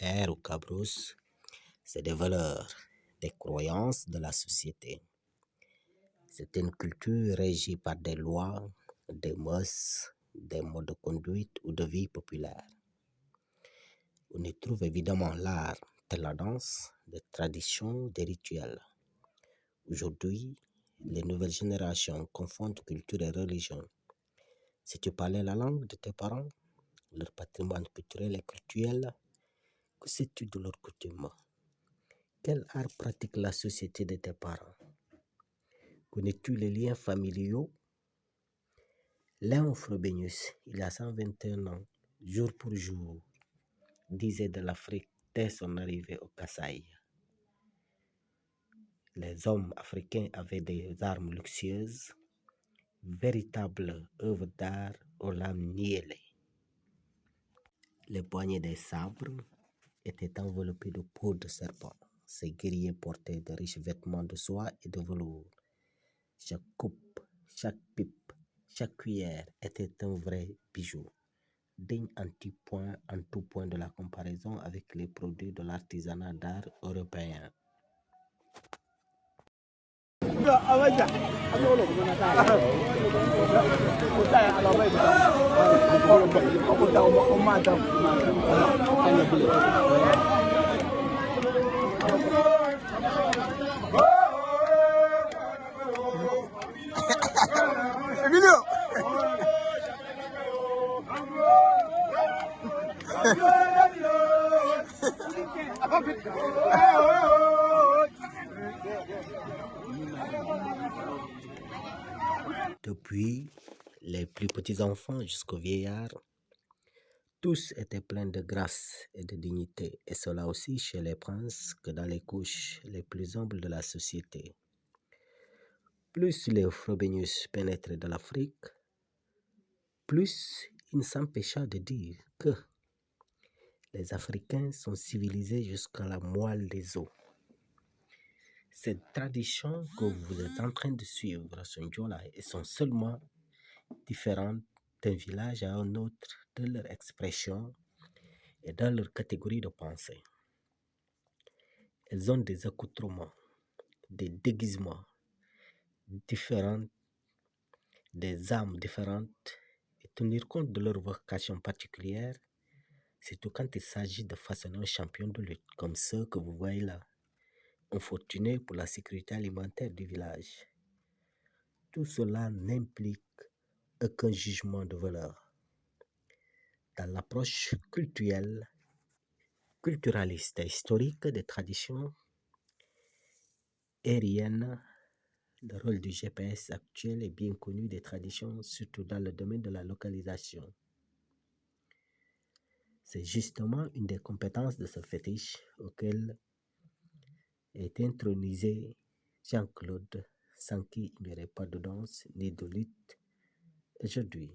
R ou Cabrousse, c'est des valeurs, des croyances de la société. C'est une culture régie par des lois, des mœurs, des modes de conduite ou de vie populaire. On y trouve évidemment l'art de la danse, des traditions, des rituels. Aujourd'hui, les nouvelles générations confondent culture et religion. Si tu parlais la langue de tes parents, leur patrimoine culturel et cultuel, que sais-tu de leurs coutumes? Quel art pratique la société de tes parents? Connais-tu les liens familiaux? Léon Frobenius, il y a 121 ans, jour pour jour, disait de l'Afrique dès son arrivée au Kasaï. Les hommes africains avaient des armes luxueuses, véritables œuvres d'art aux lames niellées. Les poignets des sabres étaient enveloppés de peau de serpent. Ces guerriers portaient de riches vêtements de soie et de velours. Chaque coupe, chaque pipe, chaque cuillère était un vrai bijou, digne en tout point de la comparaison avec les produits de l'artisanat d'art européen. Depuis les plus petits enfants jusqu'aux vieillards, tous étaient pleins de grâce et de dignité, et cela aussi chez les princes que dans les couches les plus humbles de la société. Plus les Frobenius pénétraient dans l'Afrique, plus il ne s'empêcha de dire que les Africains sont civilisés jusqu'à la moelle des os. Cette tradition que vous êtes en train de suivre à Sondiola sont seulement différentes d'un village à un autre de leur expression et dans leur catégorie de pensée. Elles ont des accoutrements, des déguisements différents, des âmes différentes et tenir compte de leur vocation particulière, surtout quand il s'agit de façonner un champion de lutte comme ceux que vous voyez là, infortunés pour la sécurité alimentaire du village. Tout cela n'implique aucun jugement de valeur. Dans l'approche culturelle, culturaliste et historique des traditions aériennes, le rôle du GPS actuel est bien connu des traditions, surtout dans le domaine de la localisation. C'est justement une des compétences de ce fétiche auquel est intronisé Jean-Claude, sans qui il n'y aurait pas de danse ni de lutte aujourd'hui.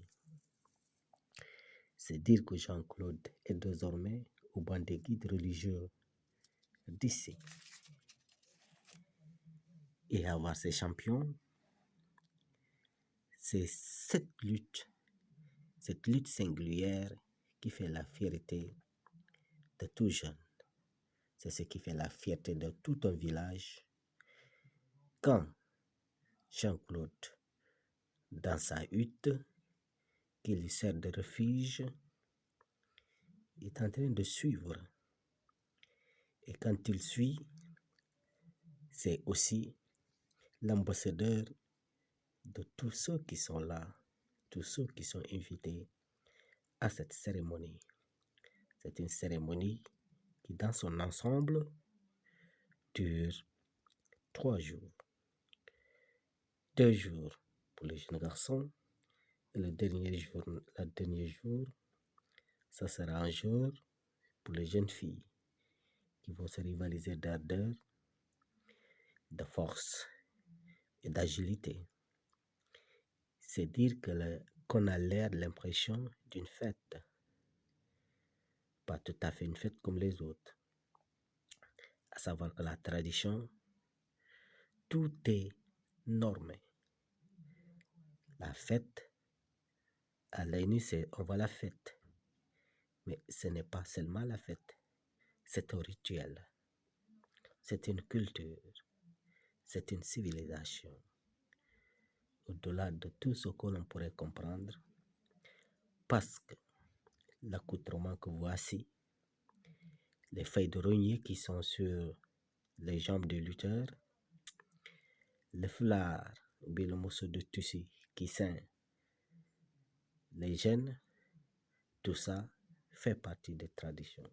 C'est dire que Jean-Claude est désormais au banc des guides religieux d'ici. Et avoir ces champions, c'est cette lutte singulière qui fait la fierté de tout jeune. C'est ce qui fait la fierté de tout un village. Quand Jean-Claude, dans sa hutte, qui lui sert de refuge, est en train de suivre. Et quand il suit, c'est aussi l'ambassadeur de tous ceux qui sont là, tous ceux qui sont invités à cette cérémonie. C'est une cérémonie qui, dans son ensemble, dure 3 jours. 2 jours pour les jeunes garçons et le dernier jour, ça sera un jour pour les jeunes filles qui vont se rivaliser d'ardeur, de force et d'agilité. C'est dire qu'on a l'impression d'une fête, pas tout à fait une fête comme les autres. À savoir que la tradition, tout est normé. La fête, à l'œil nu, on voit la fête. Mais ce n'est pas seulement la fête. c'est un rituel, c'est une culture, c'est une civilisation. Au-delà de tout ce que l'on pourrait comprendre, parce que l'accoutrement que voici, les feuilles de rognier qui sont sur les jambes du lutteur, le foulard ou bien le morceau de tissu qui ceint les gènes, tout ça fait partie des traditions.